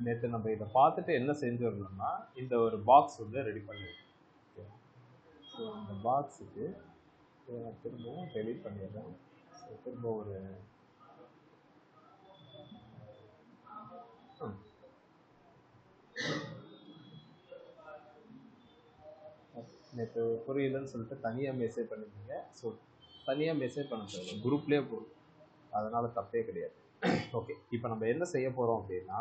நேற்று நம்ம இதை பார்த்துட்டு என்ன செஞ்சிடணும்னா இந்த ஒரு பாக்ஸ் வந்து ரெடி பண்ணிடுவோம். ஸோ இந்த பாக்ஸுக்கு திரும்பவும் டெலிட் பண்ணிடுறேன். ஸோ திரும்ப ஒரு நேற்று புரியலன்னு சொல்லிட்டு தனியாக மெசேஜ் பண்ணியிருந்தீங்க. ஸோ தனியாக மெசேஜ் பண்ண தேவை, குரூப்லேயே போகும், அதனால் தப்பே கிடையாது. ஓகே, இப்போ நம்ம என்ன செய்ய போகிறோம் அப்படின்னா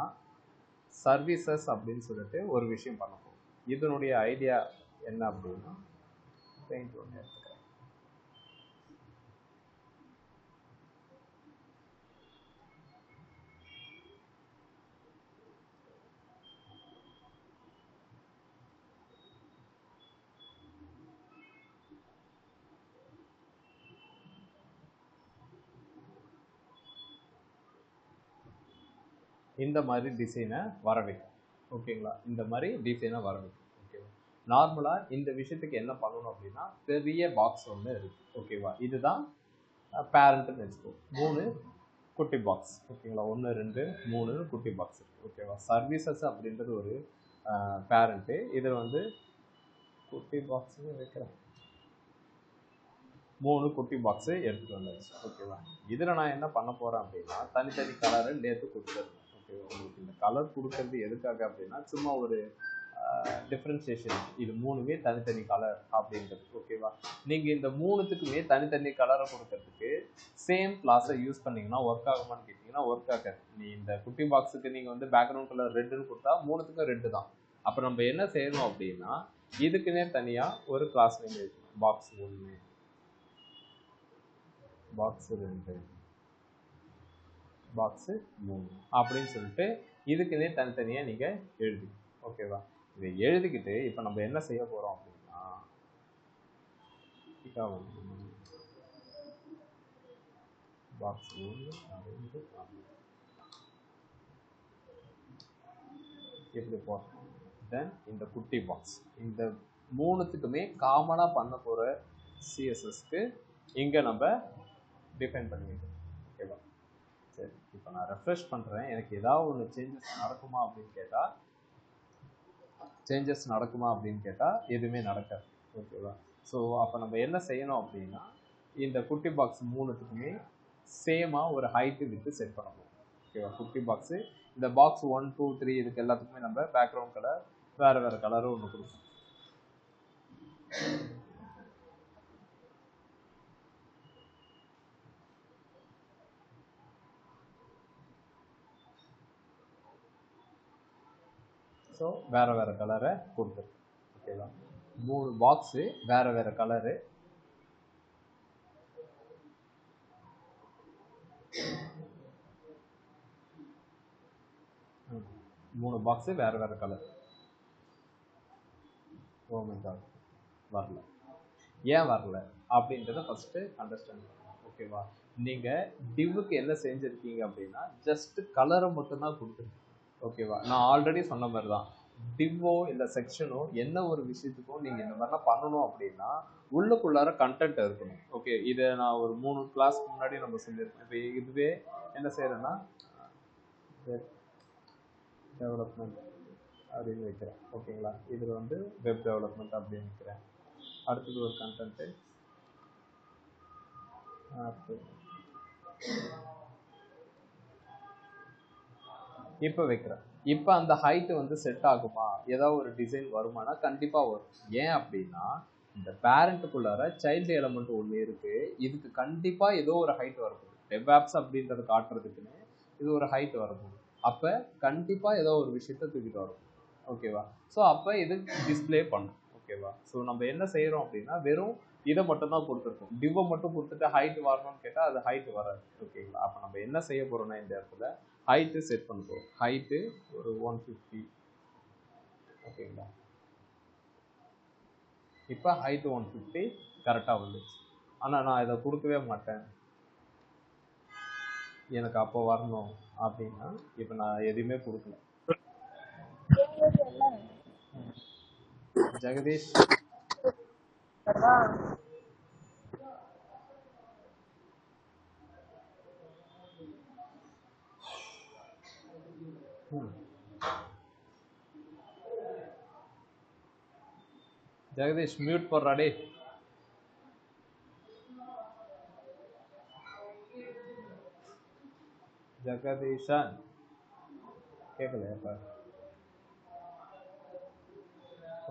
சர்வீசஸ் அப்படின்னு சொல்லிட்டு ஒரு விஷயம் பண்ண போகிறோம். இதனுடைய ஐடியா என்ன அப்படின்னா பெயிண்ட் ஒன்று எடுத்துக்கிறேன். இந்த மாதிரி டிசைனை வர வைக்கும். ஓகேங்களா, இந்த மாதிரி டிசைனை வர வைக்கும். ஓகேவா, நார்மலாக இந்த விஷயத்துக்கு என்ன பண்ணணும் அப்படின்னா பெரிய பாக்ஸ் ஒன்று இருக்குது. ஓகேவா, இதுதான் பேரண்ட்டுன்னு வச்சுக்கோ. 3 குட்டி பாக்ஸ். ஓகேங்களா, 1 2 3 குட்டி பாக்ஸ் இருக்குது. ஓகேவா, சர்வீசஸ் அப்படின்றது ஒரு பேரண்ட்டு. இதில் வந்து குட்டி பாக்ஸ்ன்னு வைக்கிறேன். 3 குட்டி பாக்ஸு எடுத்துகிட்டு வந்தாச்சு. ஓகேவா, இதில் நான் என்ன பண்ண போகிறேன் அப்படின்னா தனித்தனி கலரை நேற்று கொடுத்துருந்தேன். ஓகேவா, உங்களுக்கு இந்த கலர் கொடுக்கறது எதுக்காக அப்படின்னா சும்மா ஒரு டிஃப்ரென்சியேஷன். இது 3மே தனித்தனி கலர் அப்படின்றது. ஓகேவா, நீங்கள் இந்த 3த்துக்குமே தனித்தனி கலரை கொடுக்கறதுக்கு சேம் கிளாஸை யூஸ் பண்ணிங்கன்னா ஒர்க் ஆகுமான்னு கேட்டிங்கன்னா ஒர்க் ஆகாது. நீ இந்த குட்டி பாக்ஸுக்கு நீங்கள் வந்து பேக்ரவுண்ட் கலர் ரெட்டுன்னு கொடுத்தா 3த்துக்கும் ரெட்டு தான். அப்போ நம்ம என்ன செய்யணும் அப்படின்னா இதுக்குன்னே தனியாக ஒரு கிளாஸ் நேம் வைக்கணும். பாக்ஸ் 1, பாக்ஸ் 2, பாக்ஸு 3 அப்படின்னு சொல்லிட்டு இதுக்குன்னே தனித்தனியாக நீங்கள் எழுதி. ஓகேவா, இதை எழுதிக்கிட்டு இப்போ நம்ம என்ன செய்ய போகிறோம் அப்படின்னா பாக்ஸ் 1 எப்படி போகிறோம். தென் இந்த குட்டி பாக்ஸ், இந்த 3த்துக்குமே காமனாக பண்ண போகிற சிஎஸ்எஸ்க்கு இங்கே நம்ம டிஃபைன் பண்ணிக்கிறோம். ஓகேவா, சரி, இப்போ நான் ரெஃப்ரெஷ் பண்ணுறேன். எனக்கு ஏதாவது ஒன்று சேஞ்சஸ் நடக்குமா அப்படின்னு கேட்டால் எதுவுமே நடக்காது. ஓகேவா, ஸோ அப்போ நம்ம என்ன செய்யணும் அப்படின்னா இந்த குட்டி பாக்ஸ் 3த்துக்குமே சேமாக ஒரு ஹைட்டு வித்து செட் பண்ண போகிறோம். ஓகேவா, குட்டி பாக்ஸு இந்த பாக்ஸ் 1 2 3 இதுக்கு எல்லாத்துக்குமே நம்ம பேக்ரவுண்ட் கலர் வேறு கலரும் ஒன்று கொடுப்போம். ஸோ வேறு கலரை கொடுத்துருக்கு. ஓகேவா, 3 பாக்ஸு வேறு கலரு. மூணு பாக்ஸு வேறு கலர். வரல. ஏன் வரல அப்படின்றத ஃபஸ்ட்டு அண்டர்ஸ்டாண்ட் பண்ணணும். ஓகேவா, நீங்கள் டிவ்வுக்கு என்ன செஞ்சுருக்கீங்க அப்படின்னா ஜஸ்ட் கலரை மட்டும்தான் கொடுத்துருக்கீங்க. ஓகேவா, நான் ஆல்ரெடி சொன்ன மாதிரி தான் டிவ்வோ இல்லை செக்ஷனோ என்ன ஒரு விஷயத்துக்கும் நீங்கள் இந்த மாதிரிலாம் பண்ணணும் அப்படின்னா உள்ளுக்குள்ளார கண்டென்ட் இருக்கணும். ஓகே, இதை நான் ஒரு 3 கிளாஸ் முன்னாடி நம்ம சொல்லியிருக்கேன். இப்போ இதுவே என்ன செய்யறேன்னா டெவலப்மெண்ட் அப்படின்னு வைக்கிறேன். ஓகேங்களா, இதில் வந்து வெப் டெவலப்மெண்ட் அப்படின்னு வைக்கிறேன். அடுத்தது ஒரு கண்டென்ட்டு இப்போ வைக்கிறேன். இப்போ அந்த ஹைட்டு வந்து செட் ஆகுமா, ஏதாவது ஒரு டிசைன் வருமானா கண்டிப்பாக வரும். ஏன் அப்படின்னா இந்த பேரண்ட்டுக்குள்ளார சைல்டு எலமெண்ட் ஒன்று இருக்குது. இதுக்கு கண்டிப்பாக ஏதோ ஒரு ஹைட் வரப்போகுது. வெப் ஆப்ஸ் அப்படின்றத காட்டுறதுக்குன்னு இது ஒரு ஹைட் வரப்போகுது. அப்போ கண்டிப்பாக ஏதோ ஒரு விஷயத்த தூக்கிட்டு வரும். ஓகேவா, ஸோ அப்போ இது டிஸ்பிளே பண்ணும். ஓகேவா, ஸோ நம்ம என்ன செய்கிறோம் அப்படின்னா வெறும் இதை மட்டும் தான் கொடுத்துருக்கோம். டிவ்வை மட்டும் கொடுத்துட்டு ஹைட் வரணும்னு கேட்டால் அது ஹைட் வராது. ஓகேங்களா, அப்போ நம்ம என்ன செய்ய போகிறோம்னா இந்த இடத்துல ஹைட்டு செட் பண்ணுறோம். ஹைட்டு ஒரு 150. ஓகேங்களா, இப்போ ஹைட்டு 150 கரெக்டாக வந்துச்சு. ஆனால் நான் இதை கொடுக்கவே மாட்டேன், எனக்கு அப்போ வரணும் அப்படின்னா இப்போ நான் எதுவுமே கொடுக்கல. ஜெகதீஷ் ஜெகதீஷ் மியூட் போடுறா டே. ஜெகதீஷன் கேட்கலையா?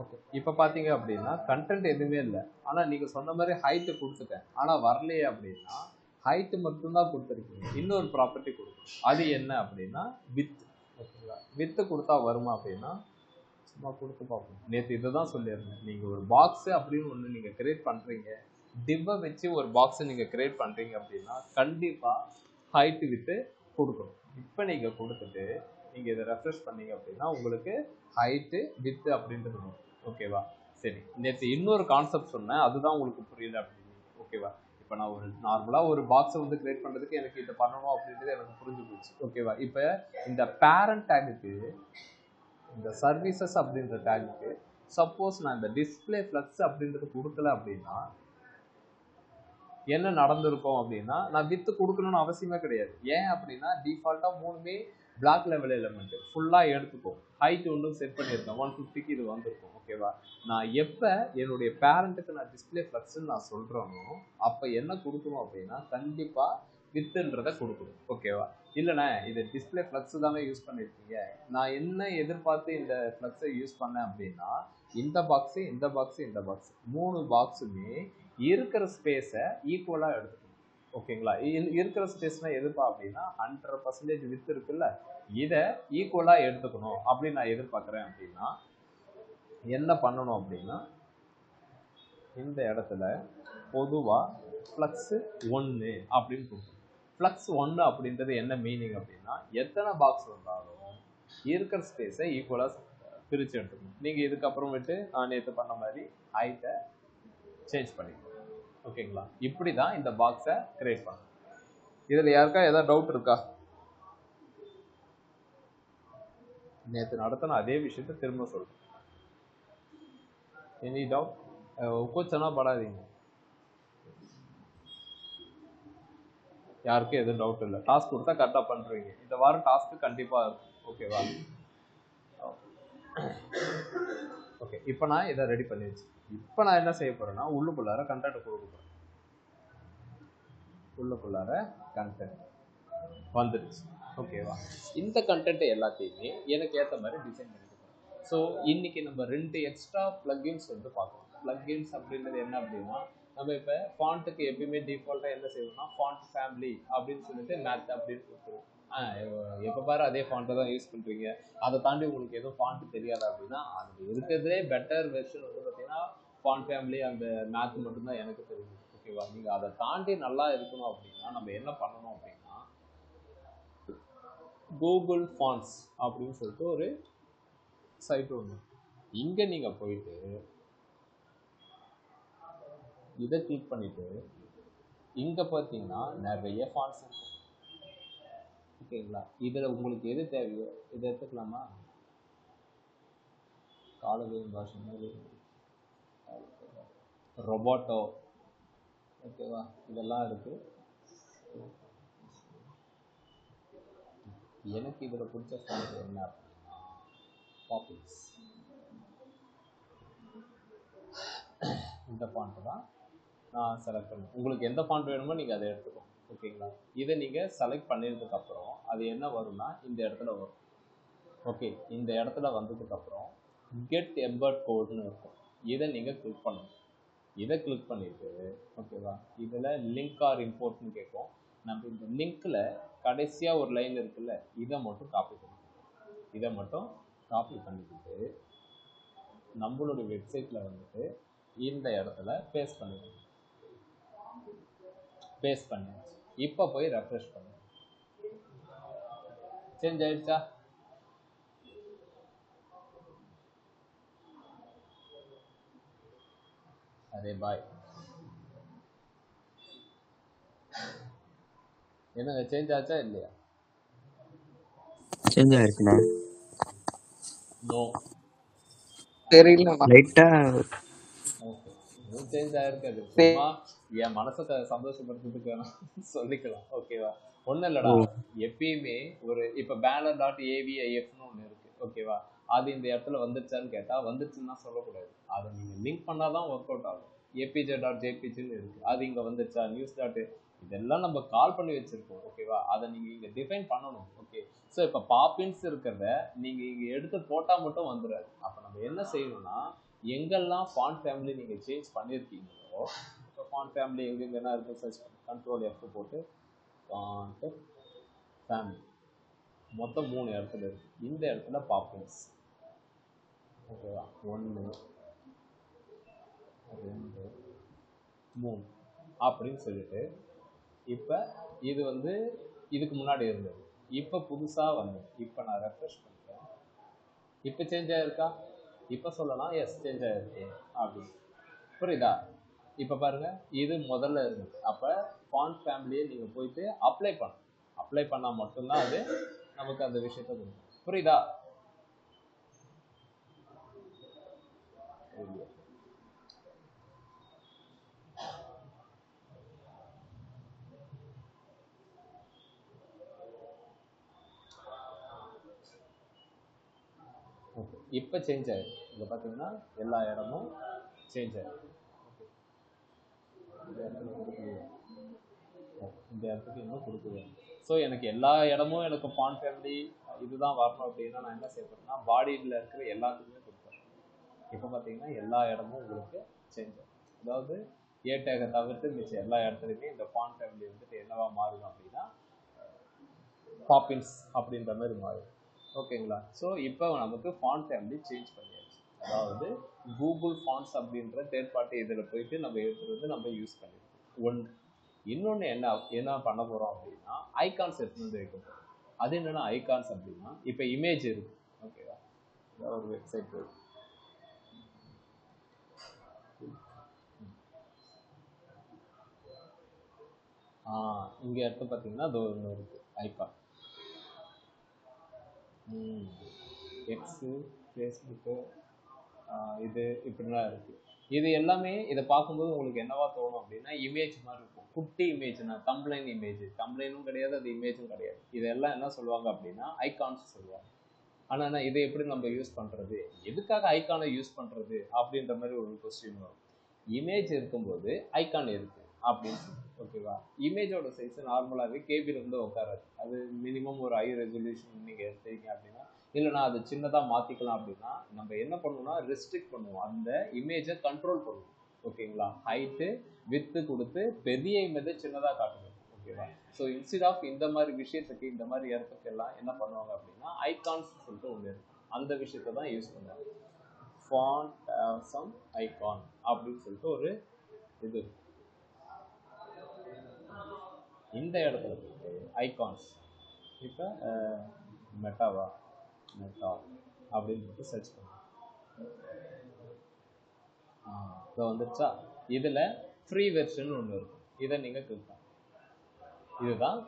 ஓகே, இப்போ பார்த்தீங்க அப்படின்னா கண்டென்ட் எதுவுமே இல்லை, ஆனால் நீங்கள் சொன்ன மாதிரி ஹைட்டு கொடுத்துட்டேன், ஆனால் வரலையே அப்படின்னா ஹைட்டு மட்டும்தான் கொடுத்துருக்கீங்க. இன்னொரு ப்ராப்பர்ட்டி கொடுக்கணும். அது என்ன அப்படின்னா வித். ஓகேங்களா? வித்து கொடுத்தா வருமா அப்படின்னா சும்மா கொடுத்து பார்ப்போம். நேற்று இதை தான் சொல்லியிருந்தேன். நீங்கள் ஒரு பாக்ஸு அப்படின்னு ஒன்று நீங்கள் கிரியேட் பண்ணுறீங்க, டிவ்வை வச்சு ஒரு பாக்ஸை நீங்கள் கிரியேட் பண்ணுறீங்க அப்படின்னா கண்டிப்பாக ஹைட்டு வித்து கொடுக்கணும். இப்போ நீங்கள் கொடுத்துட்டு நீங்கள் இதை ரெஃப்ரெஷ் பண்ணீங்க அப்படின்னா உங்களுக்கு ஹைட்டு வித்து அப்படின்றது வரும். ஓகேவா? சரி, நேற்று இன்னொரு கான்செப்ட் சொன்னேன், அதுதான் உங்களுக்கு புரியல அப்படின்னு. ஓகேவா? இப்போ நான் ஒரு நார்மலாக ஒரு பாக்ஸை வந்து கிரியேட் பண்ணுறதுக்கு எனக்கு இதை பண்ணணும் அப்படின்றது எனக்கு புரிஞ்சு போச்சு. ஓகேவா? இப்போ இந்த பேரண்ட் டேகுக்கு, இந்த சர்வீசஸ் அப்படின்ற டேகுக்கு சப்போஸ் நான் இந்த டிஸ்பிளே ஃப்ளக்ஸ் அப்படின்றது கொடுக்கல அப்படின்னா என்ன நடந்திருக்கும் அப்படின்னா நான் வித்து கொடுக்கணும்னு அவசியமே கிடையாது. ஏன் அப்படின்னா டிஃபால்ட்டாக மூணுமே பிளாக் லெவல் எலிமெண்ட் ஃபுல்லாக எடுத்துக்கும். ஹைட் ஒன்றும் செட் பண்ணியிருக்கேன், 150க்கு இது வந்திருக்கும். ஓகேவா? நான் எப்போ என்னுடைய பேரண்ட்டுக்கு நான் டிஸ்பிளே ஃப்ளக்ஸ்ன்னு நான் சொல்கிறேனோ அப்போ என்ன கொடுக்கணும் அப்படின்னா கண்டிப்பாக வித்துன்றதை கொடுக்கணும். ஓகேவா? இல்லைண்ணே இது டிஸ்பிளே ஃப்ளக்ஸ் தானே யூஸ் பண்ணியிருக்கீங்க, நான் என்ன எதிர்பார்த்து இந்த ஃப்ளக்ஸை யூஸ் பண்ணேன் அப்படின்னா இந்த பாக்ஸு, இந்த பாக்ஸு, இந்த பாக்ஸு, 3 பாக்ஸுமே இருக்கிற ஸ்பேஸை ஈக்குவலாக எடுத்துக்கணும். ஓகேங்களா? இருக்கிற ஸ்பேஸ்னால் எதுப்பா அப்படின்னா 100% வித்து இருக்குல்ல, இதை ஈக்குவலாக எடுத்துக்கணும் அப்படின்னு நான் எதிர்பார்க்குறேன். அப்படின்னா என்ன பண்ணணும் அப்படின்னா இந்த இடத்துல பொதுவாக ஃப்ளக்ஸு 1 அப்படின்னு கொடுக்கணும். ஃப்ளக்ஸ் 1 அப்படின்றது என்ன மீனிங் அப்படின்னா எத்தனை பாக்ஸ் வந்தாலும் இருக்கிற ஸ்பேஸை ஈக்குவலாக பிரித்து எடுத்துக்கணும். நீங்கள் இதுக்கப்புறமேட்டு நான் நேற்று பண்ண மாதிரி ஹைட்டை சேஞ்ச் பண்ணிக்கணும். ஓகேங்களா? இப்படி தான் இந்த பாக்ஸை கிரியேட் பண்ணணும். இதில் யாருக்கா ஏதாவது டவுட் இருக்கா? நேற்று நடத்தின அதே விஷயத்தை திரும்ப சொல்றேன். Any doubt? கூச்சனா படாதீங்க, யாருக்கும் எதுவும் டவுட் இல்லை. டாஸ்க் கொடுத்தா கரெக்டாக பண்ணுறீங்க. இந்த வாரம் டாஸ்க்கு கண்டிப்பாக இருக்கும். ஓகேவா? ஓகே, இப்போ நான் இதை ரெடி பண்ணிடுச்சு. இப்போ நான் என்ன செய்ய போறேன்னா உள்ளுக்குள்ளார கண்டென்ட் கொடுக்க போறேன். உள்ளுக்குள்ளார கண்டென்ட் வந்துடுச்சு. ஓகேவா? இந்த கண்டென்ட் எல்லாத்தையுமே எனக்கு ஏற்ற மாதிரி டிசைன் பண்ணிக்க போறேன். ஸோ இன்னைக்கு நம்ம 2 எக்ஸ்ட்ரா பிளக்கின்ஸ் வந்து பார்க்கணும். பிளக்கின்ஸ் அப்படின்றது என்ன அப்படின்னா நம்ம இப்போ ஃபாண்ட்டுக்கு எப்பயுமே டிஃபால்ட்டாக என்ன செய்வோம்னா ஃபாண்ட் ஃபேமிலி அப்படின்னு சொல்லிட்டு மேத் அப்படின்னு கொடுத்துருவோம். எப்போ பாரு அதே ஃபாண்ட்டை தான் யூஸ் பண்ணுறீங்க, அதை தாண்டி உங்களுக்கு எதுவும் ஃபாண்ட்டு தெரியாது அப்படின்னா அது இருக்கிறதுலே பெட்டர் வெர்ஷன் வந்து பார்த்தீங்கன்னா ஃபாண்ட் ஃபேமிலி அந்த மேத் மட்டும்தான் எனக்கு தெரியும். ஓகேவா? நீங்கள் அதை தாண்டி நல்லா இருக்கணும் அப்படின்னா நம்ம என்ன பண்ணணும் அப்படின்னா கூகுள் ஃபாண்ட்ஸ் அப்படின்னு சொல்லிட்டு ஒரு சைட் ஒன்று, இங்கே நீங்கள் போயிட்டு இதை கிளிக் பண்ணிட்டு இங்கே பார்த்தீங்கன்னா நிறைய ஃபாண்ட்ஸ் இருக்கும். ஓகேங்களா? இதில் உங்களுக்கு எது தேவையோ இதை எடுத்துக்கலாமா? காலவேன் பாஷை, ரொபாட்டோ, ஓகேவா? இதெல்லாம் இருக்கு. எனக்கு இதில் பிடிச்ச ஃபாண்ட் என்ன அப்படின்னா பாப்பிள்ஸ். இந்த ஃபாண்ட்டு தான் நான் செலக்ட் பண்ணுவேன். உங்களுக்கு எந்த ஃபாண்ட் வேணுமோ நீங்கள் அதை எடுத்துக்கோங்க. ஓகேங்களா? இதை நீங்கள் செலக்ட் பண்ணினதுக்கப்புறம் அது என்ன வரும்னா இந்த இடத்துல வரும். ஓகே, இந்த இடத்துல வந்ததுக்கப்புறம் கெட் எம்பர்ட் கோட்னு இருக்கும். இதை நீங்கள் கிளிக் பண்ணணும். இதை கிளிக் பண்ணிவிட்டு ஓகேவா, இதில் லிங்க் ஆர் இம்போர்ட்னு கேட்கும். நம்ம இந்த லிங்க்கில் கடைசியாக ஒரு லைன் இருக்குல்ல, இதை மட்டும் காப்பி பண்ணிக்கணும். இதை மட்டும் காப்பி பண்ணிக்கிட்டு நம்மளுடைய வெப்சைட்டில் வந்துட்டு இந்த இடத்துல பேஸ்ட் பண்ணிக்கணும். பேஸ்ட் பண்ணியாச்சு. இப்போ போய் ரெஃப்ரெஷ் பண்ணுங்க. சேஞ்ச் ஆயிடுச்சா? அரே பாய், என்னங்க சேஞ்ச் ஆச்சா இல்லையா? சேஞ்ச் ஆயிருக்குண்ணா. நோ தெரியல. லைட்டா ஓகே, சேஞ்ச் ஆயிருக்காது. சும்மா என் மனசை சந்தோஷப்படுத்துறதுக்கு சொல்லிக்கலாம். ஓகேவா? ஒன்றும் இல்லைடா, எப்பயுமே ஒரு இப்போ பேனர்.avif ஒன்று இருக்கு. ஓகேவா? அது இந்த இடத்துல வந்துருச்சான்னு கேட்டால் வந்துருச்சுன்னா சொல்லக்கூடாது. அதை நீங்கள் லிங்க் பண்ணால் தான் ஒர்க் அவுட் ஆகும். apj.jpgன்னு இருக்குது, அது இங்கே வந்துருச்சா, நியூஸ் டாட் இதெல்லாம் நம்ம கால் பண்ணி வச்சுருக்கோம். ஓகேவா, அதை நீங்கள் இங்கே டிஃபைன் பண்ணணும். ஓகே, ஸோ இப்போ பாப்பின்ஸ் இருக்கிறத நீங்கள் இங்கே எடுத்து போட்டால் மட்டும் வந்துடாது. அப்போ நம்ம என்ன செய்யணும்னா, எங்கெல்லாம் ஃபாண்ட் ஃபேமிலி நீங்கள் சேஞ்ச் பண்ணியிருக்கீங்களோ, இப்போ ஃபாண்ட் ஃபேமிலி எங்கெங்கன்னா இருக்குது, சர்ச் கண்ட்ரோல் F போட்டு ஃபாண்ட் ஃபேமிலி மொத்தம் 3 இடத்துல இருக்கு. இந்த இடத்துல பாப்பின்ஸ். ஓகேவா, 1 2 3 அப்படின்னு சொல்லிட்டு, இப்போ இது வந்து இதுக்கு முன்னாடி இருந்தது, இப்போ புதுசாக வந்தது. இப்போ நான் ரெஃப்ரெஷ் பண்ணுறேன். இப்போ சேஞ்ச் ஆகிருக்கா? இப்போ சொல்லலாம் எஸ் சேஞ்ச் ஆகிருக்கு அப்படின்னு. புரியுதா? இப்போ பாருங்கள், இது முதல்ல இருந்தது. அப்போ ஃபாண்ட் ஃபேமிலியை நீங்கள் போயிட்டு அப்ளை பண்ணணும். அப்ளை பண்ணால் மட்டும்தான் அது நமக்கு அந்த விஷயத்தை கொடுக்கும். புரியுதா? ஓகே, இப்போ சேஞ்ச் ஆயிருக்கு. இங்கே பார்த்தீங்கன்னா எல்லா இடமும் சேஞ்ச் ஆயிருக்கு. இந்த இடத்துக்கு இன்னும் கொடுக்குவேன். ஸோ எனக்கு எல்லா இடமும் எனக்கு ஃபாண்ட் ஃபேமிலி இதுதான் வரணும் அப்படின்னா நான் என்ன செய்யப்படுறேன்னா, பாடியில் இருக்கிற எல்லாத்துக்குமே கொடுப்பேன். இப்போ பார்த்தீங்கன்னா எல்லா இடமும் உங்களுக்கு சேஞ்ச் ஆகும். அதாவது ஏ டேகை தவிர்த்து மிச்சம் எல்லா இடத்துலையுமே இந்த ஃபாண்ட் ஃபேமிலி வந்துட்டு என்னவா மாறும் அப்படின்னா பாப்பின்ஸ் அப்படின்ற மாதிரி மாறும். ஓகேங்களா? ஸோ இப்போ நமக்கு ஃபாண்ட் ஃபேமிலி சேஞ்ச் பண்ணியாச்சு. அதாவது கூகுள் ஃபாண்ட்ஸ் அப்படின்ற தேர்ட் பார்ட்டி இதில் போயிட்டு நம்ம எடுத்துகிட்டு வந்து நம்ம யூஸ் பண்ணிருக்கோம். ஒன்று. இன்னொன்று என்ன பண்ண போகிறோம் அப்படின்னா, ஐகான்ஸ் எடுத்துகிட்டு வந்து வைக்க போகிறோம். அது என்னென்னா ஐகான்ஸ் அப்படின்னா, இப்போ இமேஜ் இருக்குது. ஓகேவா, ஒரு வெப்சைட் இருக்கு. இங்கே எடுத்து பார்த்தீங்கன்னா அது ஒன்று இருக்குது, ஐகான். எக்ஸு, ஃபேஸ்புக்கு, இது இப்படிலாம் இருக்குது. இது எல்லாமே இதை பார்க்கும்போது உங்களுக்கு என்னவா தோணும் அப்படின்னா, இமேஜ் மாதிரி இருக்கும். குட்டி இமேஜ்னா தம்ப்லைன் இமேஜ். தம்ப்லைனும் கிடையாது, அது இமேஜும் கிடையாது. இதெல்லாம் என்ன சொல்லுவாங்க அப்படின்னா ஐகான்ஸ் சொல்லுவாங்க. ஆனால் இதை எப்படி நம்ம யூஸ் பண்ணுறது, எதுக்காக ஐகானை யூஸ் பண்ணுறது அப்படின்ற மாதிரி ஒரு கொஸ்டின் வரும். இமேஜ் இருக்கும்போது ஐகான் இருக்குது அப்படின்னு. ஓகேவா, இமேஜோட சைஸ் நார்மலாகவே கேபியில் வந்து உட்காராது. அது மினிமம் ஒரு ஹை ரெசல்யூஷன் நீங்கள் எடுத்தீங்க அப்படின்னா, இல்லைனா அது சின்னதாக மாற்றிக்கலாம் அப்படின்னா நம்ம என்ன பண்ணுவோம்னா ரெஸ்ட்ரிக்ட் பண்ணுவோம், அந்த இமேஜை கண்ட்ரோல் பண்ணுவோம். ஓகேங்களா, ஹைட்டு வித்து கொடுத்து பெரிய இமேஜை சின்னதாக காட்டுவோம். ஓகேவா, ஸோ இன்ஸ்டெட் ஆஃப் இந்த மாதிரி விஷயத்துக்கு இந்த மாதிரி இடத்துக்கு எல்லாம் என்ன பண்ணுவாங்க அப்படின்னா ஐகான்ஸ் சொல்லிட்டு ஒன்று இருக்கும். அந்த விஷயத்தை தான் யூஸ் பண்ணுவாங்க. ஃபாண்ட் சம் ஐகான் அப்படின்னு சொல்லிட்டு ஒரு இது. இந்த இடத்துல போயிட்டு ஐகான்ஸ், இப்போ மெட்டா அப்படின்னு சொல்லிட்டு சர்ச் பண்ணுவோம். இப்போ வந்துச்சா, இதில் ஃப்ரீ வெர்ஷன் ஒன்று இருக்கும். இதை நீங்கள் கிளிக் பண்ணலாம். இதுதான்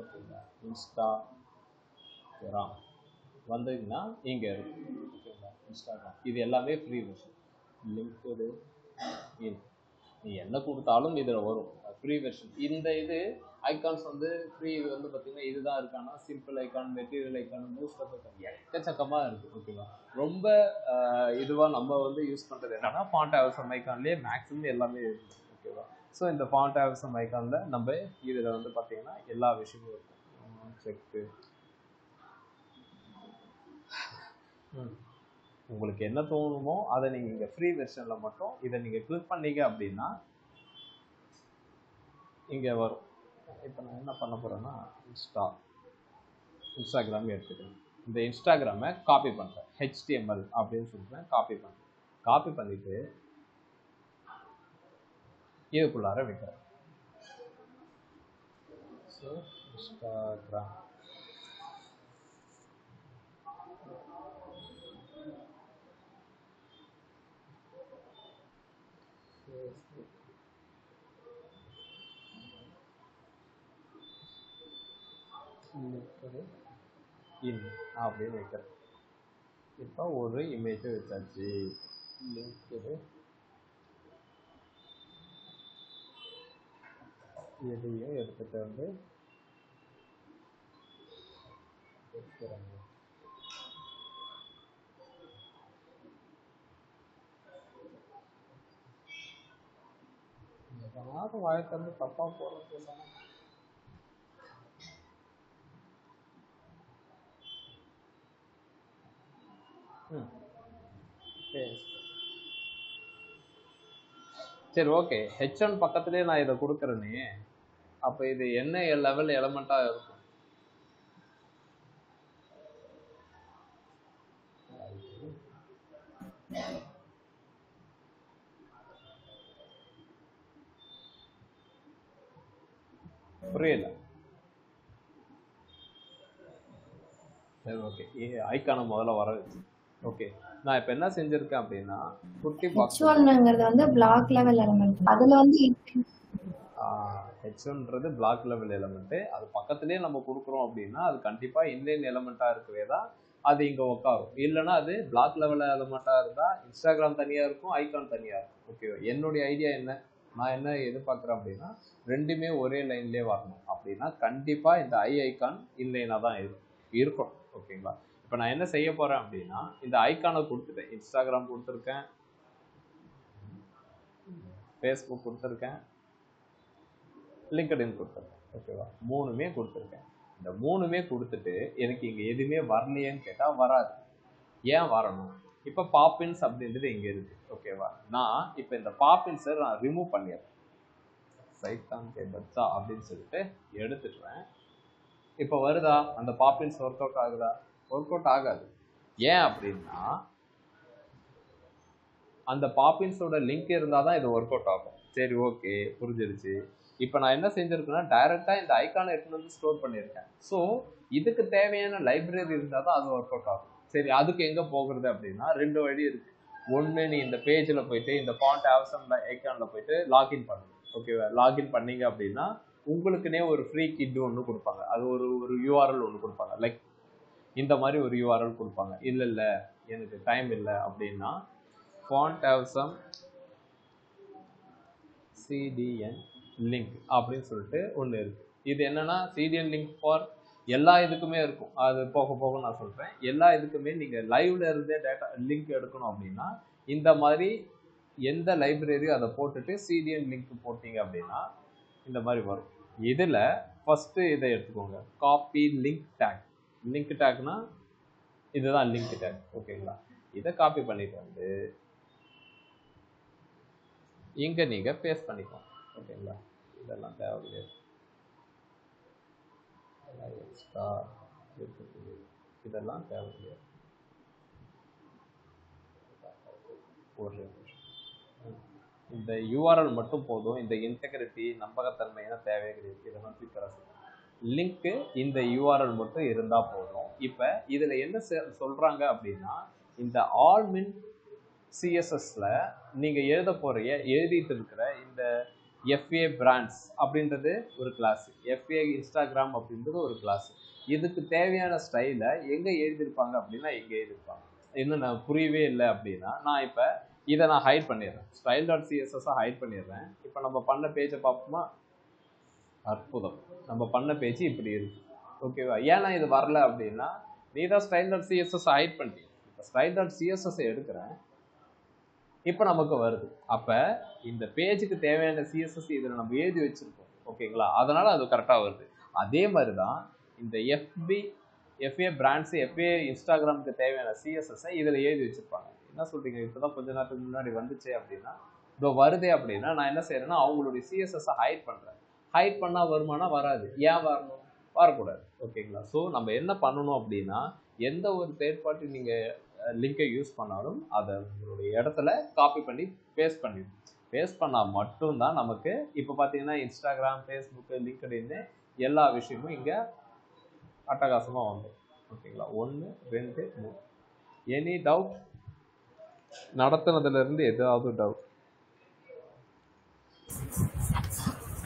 ஓகேங்களா, இன்ஸ்டாகிராம் வந்தீங்கன்னா இங்கே இருக்கு. ஓகேங்களா, இன்ஸ்டாகிராம் இது எல்லாமே ஃப்ரீ வெர்ஷன். லிங்க்டு இன் நீ என்ன கொடுத்தாலும் இதில் வரும் ஃப்ரீ வெர்ஷன். இந்த இது ஐகான்ஸ் வந்து ஃப்ரீ. இது வந்து பார்த்தீங்கன்னா இதுதான் இருக்கானா, simple icon, material icon, boost up icon, எக்கச்சக்கமாக இருக்குது. ஓகேவா, ரொம்ப இதுவாக நம்ம வந்து யூஸ் பண்ணுறது என்னன்னா ஃபாண்ட் அவசம் ஐகான்லேயே மேக்ஸிமம் எல்லாமே இருக்குது. ஓகேவா, ஸோ இந்த ஃபாண்ட் அவசம் ஐகானில் நம்ம இதில் வந்து பார்த்தீங்கன்னா எல்லா விஷயமும் இருக்கும். செக்கு உங்களுக்கு என்ன தோணுமோ அதை நீங்கள் இங்கே ஃப்ரீ வெர்ஷனில் மட்டும் இதை நீங்கள் கிளிக் பண்ணீங்க அப்படின்னா இங்கே வரும். இப்போ நான் என்ன பண்ண போகிறேன்னா இன்ஸ்டாகிராம் எடுத்துக்கிறேன். இந்த இன்ஸ்டாகிராமை காப்பி பண்ணுறேன், HTML அப்படின்னு சொல்கிறேன், காப்பி பண்ணுறேன். காப்பி பண்ணிவிட்டு இதுக்குள்ளார வைக்கிறேன். ஸோ இன்ஸ்டாகிராம் இன் அப்படின்னு வைக்கிறேன். இப்போ ஒரு இமேஜை வச்சாச்சு. லிங்க்டு எதையும் எடுத்துகிட்டு வந்து வைக்கிறாங்க. யாரும் வாயை திறந்து தப்பா போறது இல்லை. சரி ஓகே, H1 பக்கத்துலயே நான் இதை கொடுக்குறேனே, அப்ப இது என்ன லெவல் எலமெண்டா இருக்கும்? புரியல. சரி ஓகே, ஐக்கான முதல்ல வர வச்சு. ஓகே, நான் இப்ப என்ன செஞ்சிருக்கேன் அப்படின்னா குட்டி பாக்ஸ் H1ங்கிறது வந்து பிளாக் லெவல் எலிமெண்ட். அதுல வந்து H1ன்றது பிளாக் லெவல் எலிமெண்ட். அது பக்கத்துலயே நம்ம கொடுக்குறோம் அப்படின்னா அது கண்டிப்பா இன்லைன் எலிமெண்டா இருக்கவே தான் அது இங்க உட்காரும். இல்லைன்னா அது பிளாக் லெவல் எலிமெண்டா இருந்தா இன்ஸ்டாகிராம் தனியா இருக்கும், ஐகான் தனியா இருக்கும். ஓகேவா? என்னுடைய ஐடியா என்ன, நான் என்ன எதிர்பார்க்குறேன் அப்படின்னா ரெண்டுமே ஒரே லைன்லேயே வரணும். அப்படின்னா கண்டிப்பா இந்த ஐகான் இன்லைனா தான் இருக்கும். ஓகேங்களா? இப்போ நான் என்ன செய்ய போறேன் அப்படின்னா இந்த ஐகானை கொடுத்துட்டேன். இன்ஸ்டாகிராம் கொடுத்துருக்கேன், ஃபேஸ்புக் கொடுத்துருக்கேன், லிங்க்டின் கொடுத்துருக்கேன். ஓகேவா? மூணுமே கொடுத்துருக்கேன். இந்த மூணுமே கொடுத்துட்டு எனக்கு இங்க எதுவுமே வரலையேன்னு கேட்டா வராது. ஏன் வரணும்? இப்போ பாப்பின்ஸ் அப்படின்றது இங்க இருக்கு. ஓகேவா? நான் இப்போ இந்த பாப்பின்ஸை நான் ரிமூவ் பண்ணிடுறேன். சைத்தான் கேபட்ஸா அப்படின்னு சொல்லிட்டு எடுத்துடுறேன். இப்போ வருதா அந்த பாப்பின்ஸ்? ஒர்க் அவுட் ஆகுதா? ஒர்க் அவுட் ஆகாது. ஏன் அப்படின்னா அந்த பாப்பின்ஸோட லிங்க் இருந்தால் தான் இது ஒர்க் அவுட் ஆகும். சரி ஓகே, புரிஞ்சிருச்சு. இப்போ நான் என்ன செஞ்சுருக்கேன்னா டைரெக்டாக இந்த ஐக்கானை எடுத்துன்னு வந்து ஸ்டோர் பண்ணியிருக்கேன். ஸோ இதுக்கு தேவையான லைப்ரரி இருந்தால் தான் அது ஒர்க் அவுட் ஆகும். சரி, அதுக்கு எங்கே போகிறது அப்படின்னா ரெண்டு வழி இருக்குது. ஒன்று, நீ இந்த பேஜில் போயிட்டு இந்த ஃபாண்ட் ஆவசம் ஐக்கானில் போயிட்டு லாகின் பண்ணு. ஓகேவா? லாகின் பண்ணீங்க அப்படின்னா உங்களுக்குன்னே ஒரு ஃப்ரீ கிட் ஒன்று கொடுப்பாங்க. அது ஒரு யூஆர்எல் ஒன்று கொடுப்பாங்க. லைக் இந்த மாதிரி ஒரு யூஆர்எல் கொடுப்பாங்க. இல்லை எனக்கு டைம் இல்லை அப்படின்னா ஃபாண்ட் ஆவசம் CDN லிங்க் அப்படின்னு சொல்லிட்டு ஒன்று இருக்குது. இது என்னன்னா CDN லிங்க் ஃபார் எல்லா இதுக்குமே இருக்கும். அது போக போக நான் சொல்கிறேன். எல்லா இதுக்குமே நீங்கள் லைவ்ல இருந்தே டேட்டா லிங்க் எடுக்கணும் அப்படின்னா இந்த மாதிரி எந்த லைப்ரரியும் அதை போட்டுட்டு CDN லிங்க் போட்டிங்க அப்படின்னா இந்த மாதிரி வரும். இதில் ஃபஸ்ட்டு இதை எடுத்துக்கோங்க, காப்பி லிங்க் டேக். லிங்க் டேக்னா இதுதான் லிங்க் டேக். ஓகேங்களா? இதை காப்பி பண்ணிட்டு வந்து இங்கே நீங்கள் பேஸ்ட் பண்ணிக்கோங்க. ஓகேங்களா? இதெல்லாம் தேவையில்லை. எக்ஸ்ட்ரா இதெல்லாம் தேவையில்லை. ஒரு இந்த யூஆர்எல் மட்டும் போதும். இந்த இன்டெகிரிட்டி நம்பகத்தன்மையான தேவை கிடையாது. இதெல்லாம் சீக்கிரம் லிங்க்கு இந்த யூஆர்எல் மட்டும் இருந்தால் போதும். இப்போ இதில் என்ன சொல்கிறாங்க அப்படின்னா இந்த ஆல்மின் CSSல நீங்கள் எழுதிட்டு இருக்கிற இந்த FA பிராண்ட்ஸ் அப்படின்றது ஒரு கிளாஸ், FA இன்ஸ்டாகிராம் அப்படின்றது ஒரு கிளாஸ். இதுக்கு தேவையான ஸ்டைலை எங்கே எழுதியிருப்பாங்க அப்படின்னா எங்கே எழுதியிருப்பாங்க இன்னும் நான் புரியவே இல்லை அப்படின்னா நான் இப்போ இதை நான் ஹைட் பண்ணிடுறேன். style.css ஹைட் பண்ணிடுறேன். இப்போ நம்ம பண்ண பேஜை பார்ப்போமா? அற்புதம், நம்ம பண்ண பேஜ் இப்படி இருக்கு. ஓகேவா? ஏன்னா இது வரல அப்படின்னா நீ தான் style.css ஹைட் பண்ணிட்டீங்க. இப்போ style.css எடுக்கிறேன், இப்போ நமக்கு வருது. அப்போ இந்த பேஜுக்கு தேவையான CSS இதில் நம்ம எழுதி வச்சிருக்கோம். ஓகேங்களா? அதனால அது கரெக்டாக வருது. அதே மாதிரி தான் இந்த FA பிராண்ட்ஸ், FA இன்ஸ்டாகிராமுக்கு தேவையான CSS இதில் எழுதி வச்சிருப்பாங்க. என்ன சொல்றீங்க, இப்போதான் கொஞ்ச நேரத்துக்கு முன்னாடி வந்துச்சு அப்படின்னா இப்போ வருதே அப்படின்னா நான் என்ன செய்யறேன்னா அவங்களுடைய CSS ஹைட் பண்ணுறேன். ஹைட் பண்ணால் வருமானா? வராது. ஏன் வரணும்? வரக்கூடாது. ஓகேங்களா? ஸோ நம்ம என்ன பண்ணணும் அப்படின்னா எந்த ஒரு தேர்ட் பார்ட்டி நீங்கள் லிங்கை யூஸ் பண்ணாலும் அதை உங்களுடைய இடத்துல காப்பி பண்ணி பேஸ்ட் பண்ணிடும். பேஸ்ட் பண்ணால் மட்டும்தான் நமக்கு இப்போ பார்த்தீங்கன்னா இன்ஸ்டாகிராம், ஃபேஸ்புக்கு, லிங்க்டின்னு எல்லா விஷயமும் இங்கே அட்டகாசமாக வந்துடும். ஓகேங்களா? 1 2 3. Any doubt? நடத்துனதுலேருந்து ஏதாவது டவுட்?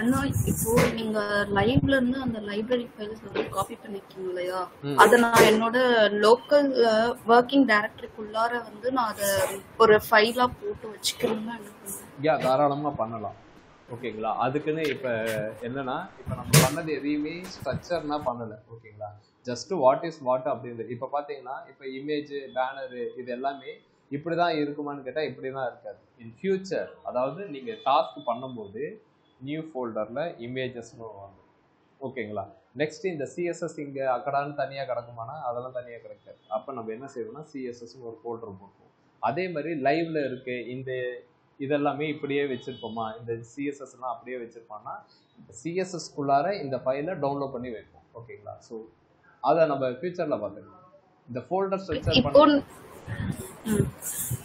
அண்ணா, இப்போ நீங்க லைவ்ல இருந்து அந்த லைப்ரரி ஃபைல்ஸ் வந்து காப்பி பண்ணிருக்கீங்க இல்லையா, அத நான் என்னோட லோக்கல் ஒர்க்கிங் டைரக்டரிக்குள்ளார வந்து நான் அதை ஒரு ஃபைலா போட்டு வச்சுக்கிறேன்னா தாராளமா பண்ணலாம். ஓகேங்களா? அதுக்குன்னு இப்போ என்னன்னா இப்போ நம்ம பண்ணது எதையுமே ஸ்ட்ரக்சர்னா பண்ணலை. ஓகேங்களா? ஜஸ்ட் வாட் இஸ் வாட் அப்படின்றது. இப்போ பார்த்தீங்கன்னா இப்போ இமேஜ், பேனரு இது எல்லாமே இப்படி தான் இருக்குமான்னு கேட்டால் இப்படி தான் இருக்காது. இன் ஃபியூச்சர், அதாவது நீங்கள் டாஸ்க் பண்ணும்போது நியூ ஃபோல்டரில் இமேஜஸ்னு வந்து ஓகேங்களா. நெக்ஸ்ட் இந்த சிஎஸ்எஸ் இங்கே அக்கடான்னு தனியாக கிடக்குமானா அதெல்லாம் தனியாக கிடைக்காது. அப்போ நம்ம என்ன செய்வோம்னா சிஎஸ்எஸ்ன்னு ஒரு ஃபோல்டர் போட்டுருவோம். அதே மாதிரி லைவ்ல இருக்கு இந்த இதெல்லாமே இப்படியே வச்சிருப்போமா, இந்த சிஎஸ்எஸ்லாம் அப்படியே வச்சிருப்போம்னா சிஎஸ்எஸ்குள்ளார இந்த ஃபைலை டவுன்லோட் பண்ணி வைப்போம். ஓகேங்களா. ஸோ அதை நம்ம ஃபியூச்சரில் பார்த்துக்கலாம். இந்த ஃபோல்டர் ஸ்ட்ரக்சர் பண்ணி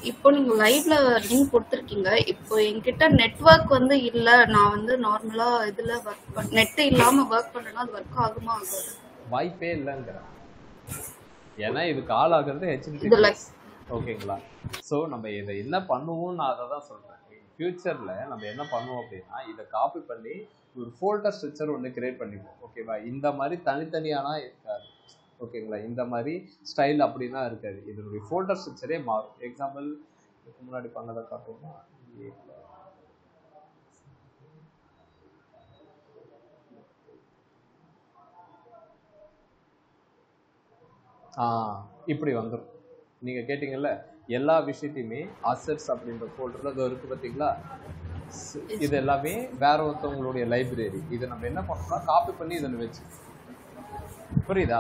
இப்போ நீங்க லைவ்ல லிங்க் கொடுத்துருக்கீங்க. இப்போ என்கிட்ட நெட்வொர்க் வந்து இல்ல, நான் வந்து நார்மலா இதுல ஒர்க் நெட் இல்லாம ஒர்க் பண்றேன்னா அது ஒர்க் ஆகுமா ஆகாது? வாய்ப்பே இல்லைங்கிறேன். ஏன்னா இது கால் ஆகுறது ஹெச்டிடிபிஎஸ். ஓகேங்களா. ஸோ நம்ம இதை என்ன பண்ணுவோம்னு நான் அதை தான் சொல்கிறேன். ஃபியூச்சரில் நம்ம என்ன பண்ணுவோம் அப்படின்னா இதை காப்பி பண்ணி ஒரு ஃபோல்டர் ஸ்ட்ரக்சர் ஒன்று கிரியேட் பண்ணிப்போம். ஓகேவா. இந்த மாதிரி தனித்தனியானா இருக்காது. ஓகேங்களா. இந்த மாதிரி ஸ்டைல் அப்படின்னா இருக்காது. இதனுடைய ஃபோல்டர் ஸ்ட்ரக்சரே மாறும். எக்ஸாம்பிள் முன்னாடி பண்ணதை காட்டுவோம்னா இப்படி வந்துடும். நீங்கள் கேட்டிங்கல்ல எல்லா விஷயத்தையுமே அசெட்ஸ் அப்படின்ற ஃபோல்டரில் அது இருக்குது பார்த்தீங்களா. இது எல்லாமே வேற ஒருத்தவங்களுடைய லைப்ரரி. இதை நம்ம என்ன பண்ணோம்னா காப்பி பண்ணி இதில் வச்சு புரியுதா.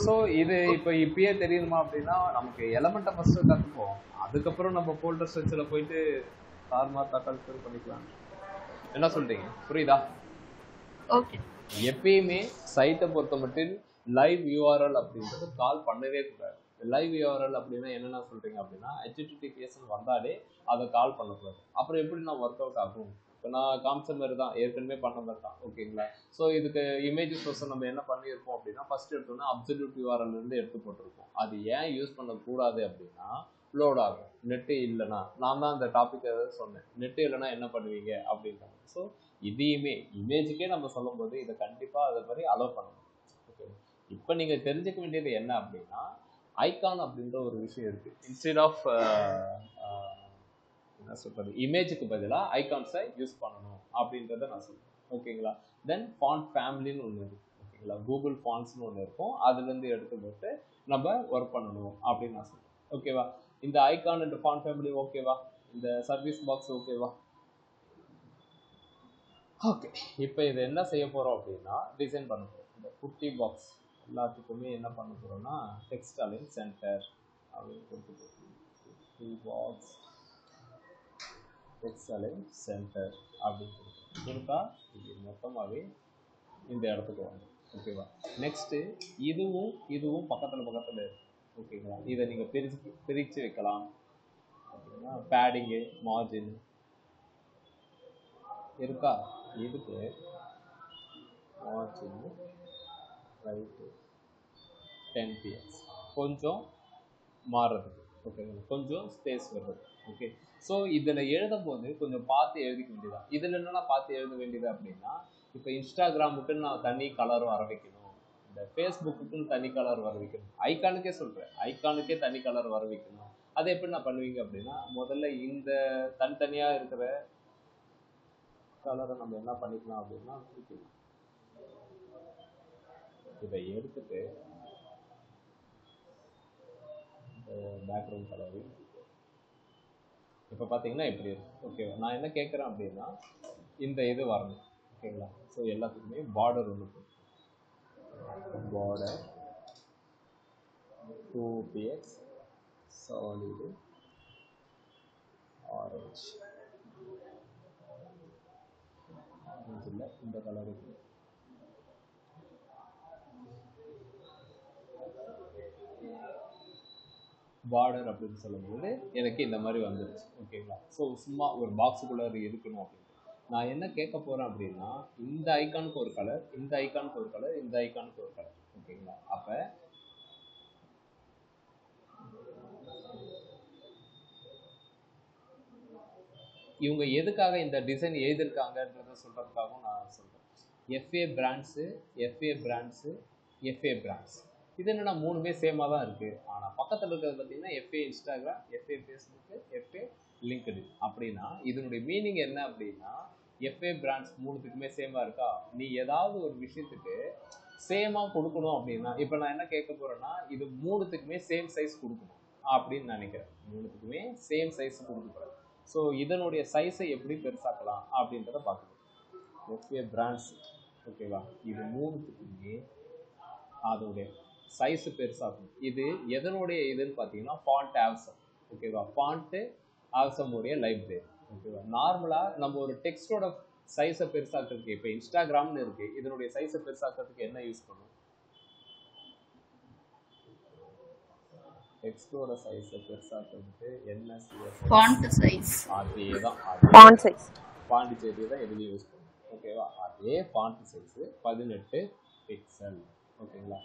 ஸோ இது இப்போ இப்பயே தெரியணுமா அப்படின்னா நமக்கு எலமெண்ட்டை ஃபஸ்ட்டு கற்றுப்போம். அதுக்கப்புறம் நம்ம ஃபோல்டர் ஸ்ட்ரக்சரில் போயிட்டு தார்மார் தக்கால் ஃபில் பண்ணிக்கலாம். என்ன சொல்றீங்க? புரியுதா? ஓகே. எப்பயுமே சைட்டை பொறுத்த மட்டும் லைவ் யூஆர்எல் அப்படின்றது கால் பண்ணவே கூடாது. லைவ் யூஆர்எல் அப்படின்னா என்னென்ன சொல்றீங்க அப்படின்னா HTTPS வந்தாலே அதை கால் பண்ணக்கூடாது. அப்புறம் எப்படி நான் ஒர்க் அவுட் ஆகும்? இப்போ நான் காமிச்ச மாதிரி தான், ஏற்கனவே பண்ண மாதிரி தான். ஓகேங்களா. ஸோ இதுக்கு இமேஜ் சோர்ஸை நம்ம என்ன பண்ணியிருப்போம் அப்படின்னா ஃபர்ஸ்ட் எடுத்தோம்னா அப்சல்யூட் யூஆர்எல்லேருந்து எடுத்து போட்டிருப்போம். அது ஏன் யூஸ் பண்ணக்கூடாது அப்படின்னா லோட் ஆகும். நெட்டு இல்லைனா நான் தான் அந்த டாபிக் சொன்னேன். நெட்டு இல்லைனா என்ன பண்ணுவீங்க அப்படின்றாங்க. ஸோ இதையுமே இமேஜுக்கே நம்ம சொல்லும் போது இதை கண்டிப்பாக அதை மாதிரி அலோவ் பண்ணணும். ஓகே. இப்போ நீங்கள் தெரிஞ்சுக்க வேண்டியது என்ன அப்படின்னா ஐகான் அப்படின்ற ஒரு விஷயம் இருக்குது. இன்ஸ்டெட் ஆஃப் என்ன சொல்கிறது இமேஜுக்கு பதிலாக ஐகான்ஸை யூஸ் பண்ணணும் அப்படின்றத நான் சொல்கிறேன். ஓகேங்களா. தென் ஃபாண்ட் ஃபேமிலின்னு ஒன்று இருக்குது. ஓகேங்களா. கூகுள் ஃபாண்ட்ஸ்னு ஒன்று இருக்கும். அதுலேருந்து எடுத்து போட்டு நம்ம ஒர்க் பண்ணணும் அப்படின்னு நான் சொல்கிறேன். ஓகேவா. இந்த ஐகான் அண்ட் ஃபாண்ட் ஃபேமிலி ஓகேவா. இந்த சர்வீஸ் பாக்ஸ் ஓகேவா. ஓகே. இப்போ இதை என்ன செய்ய போகிறோம் அப்படின்னா டிசைன் பண்ண போகிறோம். இந்த குட்டி பாக்ஸ் எல்லாத்துக்குமே என்ன பண்ண போகிறோம்னா டெக்ஸ்ட் அலைன் சென்டர் அப்படின்னு கொடுத்து குட்டி பாக்ஸ் டெக்ஸ்ட் அலைன் சென்டர் அப்படின்னு கொடுத்தா இது மொத்தமாகவே இந்த இடத்துக்கு வரும். ஓகேவா. நெக்ஸ்ட்டு இதுவும் பக்கத்தில் இருக்கு. ஓகேங்களா. இதை நீங்கள் பிரித்து வைக்கலாம். அப்படின்னா பேடிங்கு மார்ஜின் இருக்கா. இதுக்கு மார்ஜின் ரைட்டு 10 px கொஞ்சம் மாறுறதுக்கு. ஓகேங்களா. கொஞ்சம் ஸ்பேஸ் வருது. ஓகே. ஸோ இதில் எழுதும் போது கொஞ்சம் பார்த்து எழுதிக்க வேண்டியதான். இதில் என்னென்னா பார்த்து எழுத வேண்டியது அப்படின்னா இப்போ இன்ஸ்டாகிராமுக்குன்னு நான் தனி கலர் வர வைக்கணும், இந்த ஃபேஸ்புக்குன்னு தனி கலர் வர வைக்கணும், ஐகானுக்கே சொல்கிறேன் ஐகானுக்கே தனி கலர் வர வைக்கணும். அதை எப்படி நான் பண்ணுவீங்க அப்படின்னா முதல்ல இந்த தனித்தனியாக இருக்கிற கலரை நம்ம என்ன பண்ணிக்கலாம் அப்படின்னா இதை எடுத்துட்டு பேக்ரவுண்ட் கலரு இப்போ பார்த்தீங்கன்னா இப்படி இருக்கு. ஓகேவா. நான் என்ன கேட்குறேன் அப்படின்னா இந்த இது வரணும். ஓகேங்களா. ஸோ எல்லாத்துக்குமே பார்டர் ஒன்று பார்டர் 2px சாலிடு ஆரஞ்சு இல்லை இந்த கலருக்கு பார்டர் அப்படின்னு சொல்லும்போது எனக்கு இந்த மாதிரி வந்துடுச்சு. ஓகேங்களா. ஸோ சும்மா ஒரு பாக்ஸுக்குள்ளே இருக்கணும் அப்படின்னு நான் என்ன கேட்க போகிறேன் அப்படின்னா இந்த ஐகானுக்கு ஒரு கலர், இந்த ஐகானுக்கு ஒரு கலர், இந்த ஐகானுக்கு ஒரு கலர். ஓகேங்களா. அப்போ இவங்க எதுக்காக இந்த டிசைன் எழுதியிருக்காங்கன்றத சொல்கிறதுக்காகவும் நான் சொல்கிறேன். எஃப்ஏ பிராண்ட்ஸ் இது என்னென்னா மூணுமே சேமாக தான் இருக்குது. ஆனால் பக்கத்தில் இருக்கிறது பார்த்தீங்கன்னா FA Instagram, FA Facebook, FA linked அப்படின்னா இதனுடைய மீனிங் என்ன அப்படின்னா எஃப்ஏ பிராண்ட்ஸ் மூணுத்துக்குமே சேமாக இருக்கா. நீ ஏதாவது ஒரு விஷயத்துக்கு சேமாக கொடுக்கணும் அப்படின்னா இப்போ நான் என்ன கேட்க போகிறேன்னா இது மூணுத்துக்குமே சேம் சைஸ் கொடுக்கணும் அப்படின்னு நினைக்கிறேன். மூணுத்துக்குமே சேம் சைஸ் கொடுக்க போகிறேன். ஸோ இதனுடைய சைஸை எப்படி பெருசாக்கலாம் அப்படின்றத பார்க்கணும். FA brands. ஓகேவா, இது மூணுத்துக்குமே அதோடைய சைஸு பெருசாகும். இது எதனுடைய இதுன்னு பார்த்தீங்கன்னா ஃபாண்ட் ஆவ்சம். ஓகேவா, ஃபாண்ட்டு ஆவ்சமுடைய லைப்ரரி. ஓகேவா, நார்மலாக நம்ம ஒரு டெக்ஸ்டோட சைஸை பெருசாக்கிறதுக்கு, இப்போ இன்ஸ்டாகிராம்னு இருக்கு, இதனுடைய சைஸை பெருசாக்கிறதுக்கு என்ன யூஸ் பண்ணும்? டெக்ஸ்டோட சைஸை பெருசாக்கிறதுக்கு என்ன ஃபாண்ட் சைஸ். அதேதான், ஃபாண்ட் சைஸ் பாண்டிச்சேரி தான் எதுலையும் யூஸ் பண்ணும். ஓகேவா, அதே ஃபாண்ட் சைஸு 18 பிக்சல். ஓகேங்களா,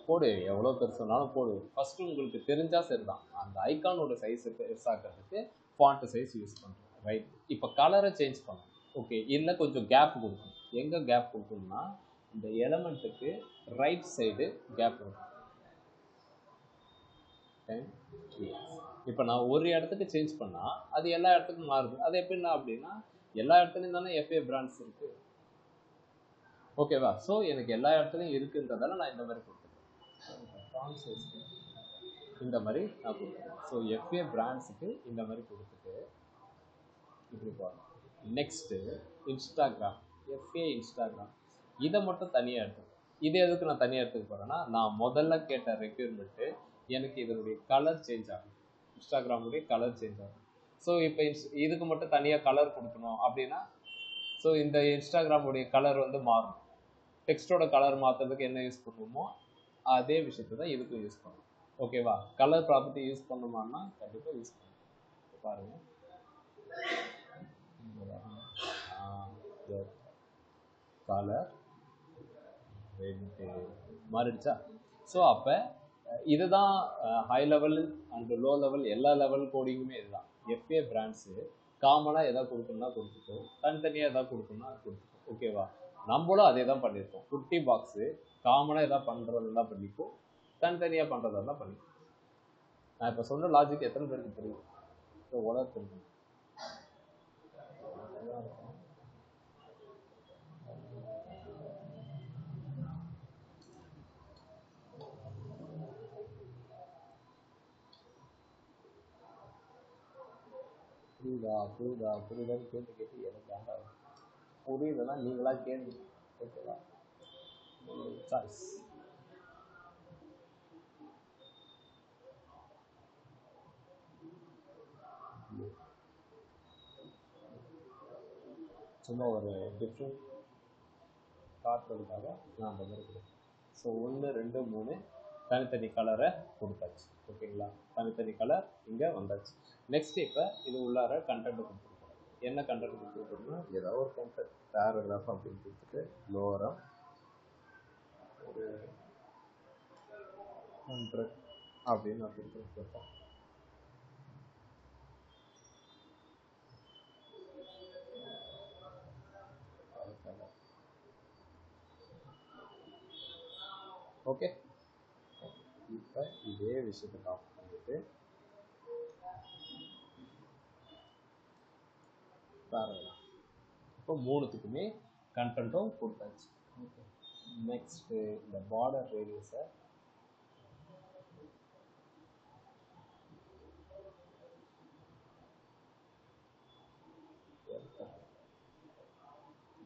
போடு, எவ்வளோ பெருசுனாலும் போடு. ஃபர்ஸ்ட் உங்களுக்கு தெரிஞ்சா சரிதான். அந்த ஐகானோட சைஸை பெருசாக்கிறதுக்கு ஃபாண்ட் சைஸ் யூஸ் பண்ணுறோம். ரைட், இப்போ கலரை சேஞ்ச் பண்ணணும். ஓகே, இல்லை கொஞ்சம் கேப் கொடுக்கணும். எங்கே கேப் கொடுக்கணும்னா இந்த எலமெண்ட்டுக்கு ரைட் சைடு கேப் இருக்கும். இப்போ நான் ஒரு இடத்துக்கு சேஞ்ச் பண்ணால் அது எல்லா இடத்துக்கும் மாறுது. அது எப்படின்னா அப்படின்னா எல்லா இடத்துலையும் தானே எஃப்ஏ பிராண்ட்ஸ் இருக்குது. ஓகேவா, ஸோ எனக்கு எல்லா இடத்துலையும் இருக்குன்றதால நான் இந்த மாதிரி கொடுத்துருக்கேன். இந்த மாதிரி நான் கொடுத்துருக்கேன். ஸோ எஃப்ஏ பிராண்ட்ஸுக்கு இந்த மாதிரி கொடுத்துட்டு இப்படி போகிறேன். நெக்ஸ்ட்டு இன்ஸ்டாகிராம், எஃப்ஏ இன்ஸ்டாகிராம், இதை மட்டும் தனியாக எடுத்துக்கேன். இது எதுக்கு நான் தனியாக எடுத்துக்க போகிறேன்னா, நான் முதல்ல கேட்ட ரெக்யூர்மெண்ட்டு எனக்கு இதனுடைய கலர் சேஞ்ச் ஆகும். இன்ஸ்டாகிராமுடைய கலர் சேஞ்ச் ஆகும். ஸோ இப்போ இதுக்கு மட்டும் தனியாக கலர் கொடுக்கணும் அப்படின்னா, ஸோ இந்த இன்ஸ்டாகிராமுடைய கலர் வந்து மாறும். டெக்ஸ்டோட கலர் மாற்றுறதுக்கு என்ன யூஸ் பண்ணுவோமோ அதே விஷயத்தை தான் இதுக்கும் யூஸ் பண்ணுவோம். ஓகேவா, கலர் ப்ராப்பர்ட்டி யூஸ் பண்ணுமான்னா கண்டிப்பாக யூஸ் பண்ணுவோம். பாருங்கள், கலர் மாறிடுச்சா? ஸோ அப்போ இதுதான் high level and low level, எல்லா லெவல் கோடிங்குமே இதுதான். எஃப்ஏ பிராண்ட்ஸு காமனாக எதாவது கொடுக்கணும்னா கொடுத்துட்டோ, தனித்தனியாக எதாவது கொடுக்கணும்னா கொடுத்துட்டோம். ஓகேவா, நம்மளும் அதே தான் பண்ணியிருக்கோம். குட்டி பாக்ஸு காமனாக எதாவது பண்ணுறதா பண்ணிப்போம், தனித்தனியாக பண்ணுறதா தான் பண்ணிப்போம். நான் இப்போ சொன்ன லாஜிக் எத்தனை பேருக்கு தெரியும்? இப்போ உலக தெரியும். புரியுதான்னு கேட்டு எனக்கு ஆகாது. புரியுதுன்னா நீங்களா கேள்வி. ஓகேவா, சாய்ஸ். சும்மா ஒரு டிஃப்ரெண்ட் காட்டுறதுக்காக நான் அந்த மாதிரி கொடுப்பேன். ஸோ 1 2 3 தனித்தனி கலரை கொடுத்தாச்சு. ஓகேங்களா, தனித்தனி கலர் இங்கே வந்தாச்சு. நெக்ஸ்ட் இப்போ இது உள்ளார கண்டென்ட் கொடுத்துருக்கோம். என்ன கண்டென்ட் கொடுத்துருக்கோம்னா ஏதாவது ஒரு கண்டென்ட் பேராகிராஃப் அப்படின்னு கொடுத்துட்டு லோவராக ஒரு 100 அப்படின்னு நான் கொடுத்துருக்கோம். ஓகே, இப்போ இதே விஷயத்தை காப்பி பண்ணிட்டு பேராகிராஃப். இப்போ மூணுத்துக்குமே கண்டென்ட்டும் கொடுத்தாச்சு. ஓகே, நெக்ஸ்ட்டு இந்த பார்டர் ரேடியஸை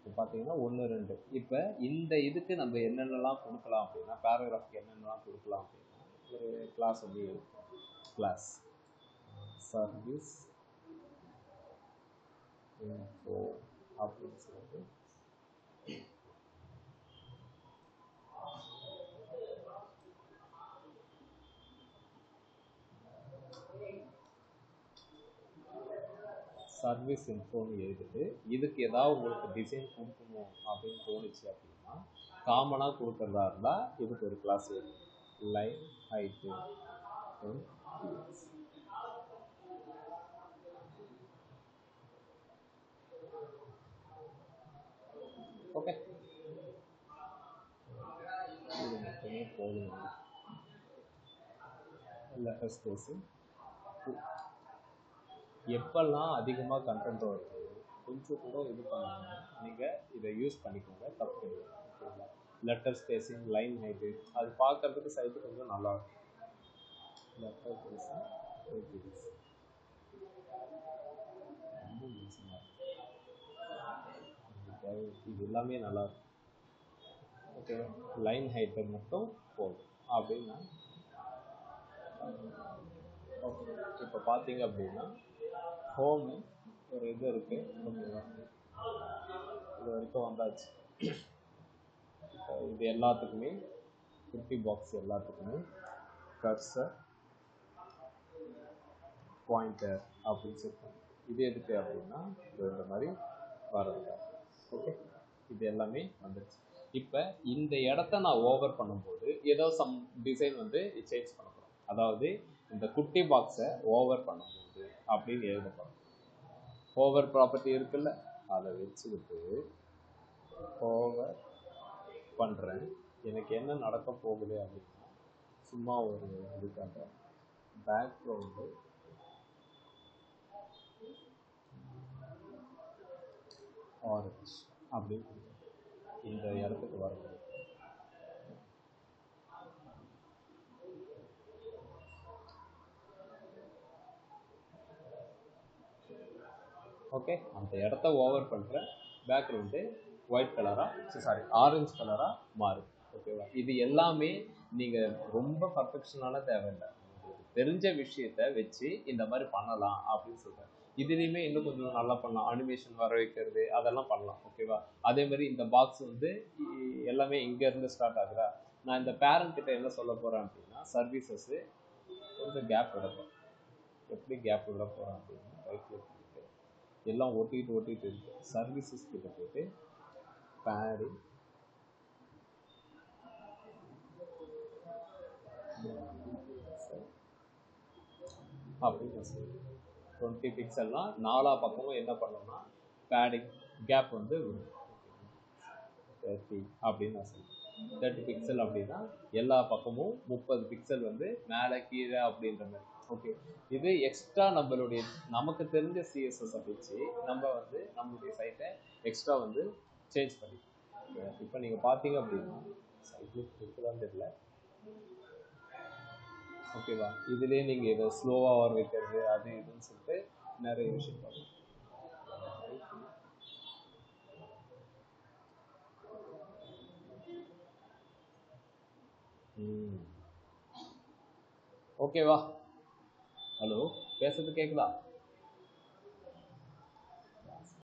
இப்போ பார்த்தீங்கன்னா 1 2. இப்போ இந்த இதுக்கு நம்ம என்னென்னலாம் கொடுக்கலாம் அப்படின்னா, பேராகிராஃப்க்கு என்னென்னலாம் கொடுக்கலாம் அப்படின்னா, ஒரு கிளாஸ் வந்து கிளாஸ் சர்வீஸ் இன்ஃபோ அப்படின்னு சொல்லிட்டு சர்வீஸ் இன்ஃபோன்னு எழுதிட்டு இதுக்கு ஏதாவது உங்களுக்கு டிசைன் கொடுக்கணும் அப்படின்னு தோணுச்சு அப்படின்னா காமனாக கொடுக்குறதா இருந்தால் இதுக்கு ஒரு கிளாஸ் எழுது. லைன் ஹைட்டு ஓகே, இது மட்டுமே போதும். லெட்டர் ஸ்பேஸிங் எப்பெல்லாம் அதிகமாக கண்டென்ட் வருது கொஞ்சம் கூட இது பண்ணாமல் நீங்கள் இதை யூஸ் பண்ணிக்கோங்க, தப்பு கிடையாது. ஓகேங்களா, லெட்டர் ஸ்பேஸிங், லைன் ஹைட்டு அது பார்க்குறதுக்கு சைட்டு கொஞ்சம் நல்லாயிருக்கும். லெட்டர் ஸ்பேஸிங் ரொம்ப யூஸ்ஃபுல்லாக இருக்கும். இது எல்லாமே நல்லா இருக்கும். ஓகே, லைன் ஹைட்டர் மட்டும் போதும் அப்படின்னா. ஓகே, இப்போ பார்த்தீங்க அப்படின்னா ஹோமு ஒரு இது இருக்கு. ஓகேவா, இது வரைக்கும் வந்தாச்சு. இப்போ இது எல்லாத்துக்குமே குட்டி பாக்ஸ் எல்லாத்துக்குமே கர்சர் பாயிண்டர் அப்படின்னு சொல்லுவாங்க. இது எதுக்கு அப்படின்னா இந்த மாதிரி வரது. ஓகே, இது எல்லாமே வந்துருச்சு. இப்போ இந்த இடத்த நான் ஓவர் பண்ணும்போது ஏதோ சம் டிசைன் வந்து சேஞ்ச் பண்ண போகிறோம். அதாவது இந்த குட்டி பாக்ஸை ஓவர் பண்ணும்போது அப்படின்னு எழுதப்படும். ஓவர் ப்ராப்பர்ட்டி இருக்குல்ல, அதை வச்சுக்கிட்டு ஓவர் பண்ணுறேன். எனக்கு என்ன நடக்க போகுது அப்படின்னா, சும்மா ஒரு இதுக்காக பேக்ரவுண்டு ஆரஞ்ச் அப்படின்னு இந்த இடத்துக்கு வரும்போது ஓகே, அந்த இடத்த ஓவர் பண்ணுறேன். பேக்ரவுண்டு ஒயிட் கலராக ஆரஞ்சு கலராக மாறும். ஓகேவா, இது எல்லாமே நீங்கள் ரொம்ப பர்ஃபெக்ஷனால தேவையில்லை. தெரிஞ்ச விஷயத்த வச்சு இந்த மாதிரி பண்ணலாம் அப்படின்னு சொல்கிறேன். இதுலேயுமே இன்னும் கொஞ்சம் நல்லா பண்ணலாம். அனிமேஷன் வர வைக்கிறது அதெல்லாம் பண்ணலாம். ஓகேவா, அதே மாதிரி இந்த பாக்ஸ் வந்து எல்லாமே இங்கேருந்து ஸ்டார்ட் ஆகுதா. நான் இந்த பேரண்ட் கிட்ட என்ன சொல்ல போகிறேன் அப்படின்னா, சர்வீசஸ்ஸு கொஞ்சம் கேப் விடப்போம். எப்படி கேப் விட போகிறேன் அப்படின்னா, ரைட் கிளிக் பண்ணிட்டு எல்லாம் ஒட்டிட்டு இருக்கு. சர்வீசஸ் கிட்ட போயிட்டு பேடிங் அப்படின்னு நான் சொல்லுவேன். 20 பிக்சல்னால் 4 பக்கமும் என்ன பண்ணோம்னா பேடிங் கேப் வந்து 30 அப்படின்னு நான் சொல்லுவேன். 30 பிக்சல் அப்படின்னா எல்லா பக்கமும் 30 பிக்சல் வந்து மேலே கீழே அப்படின்ற மாதிரி. ஓகே, இது எக்ஸ்ட்ரா நமக்கு தெரிஞ்ச சிஎஸ்எஸ் வச்சு நம்ம வந்து நம்மளுடைய சைட்டை எக்ஸ்ட்ரா வந்து சேஞ்ச் பண்ணிக்கலாம். இப்போ நீங்கள் பார்த்தீங்க அப்படின்னா சைட்லாம் தெரியல. ஓகேவா, இதுலேயே நீங்கள் இதை ஸ்லோவாக வர வைக்கிறது அது இதுன்னு சொல்லிட்டு நிறைய விஷயம் பார்க்கலாம். ஓகேவா, ஹலோ, பேசுறது கேட்குதா?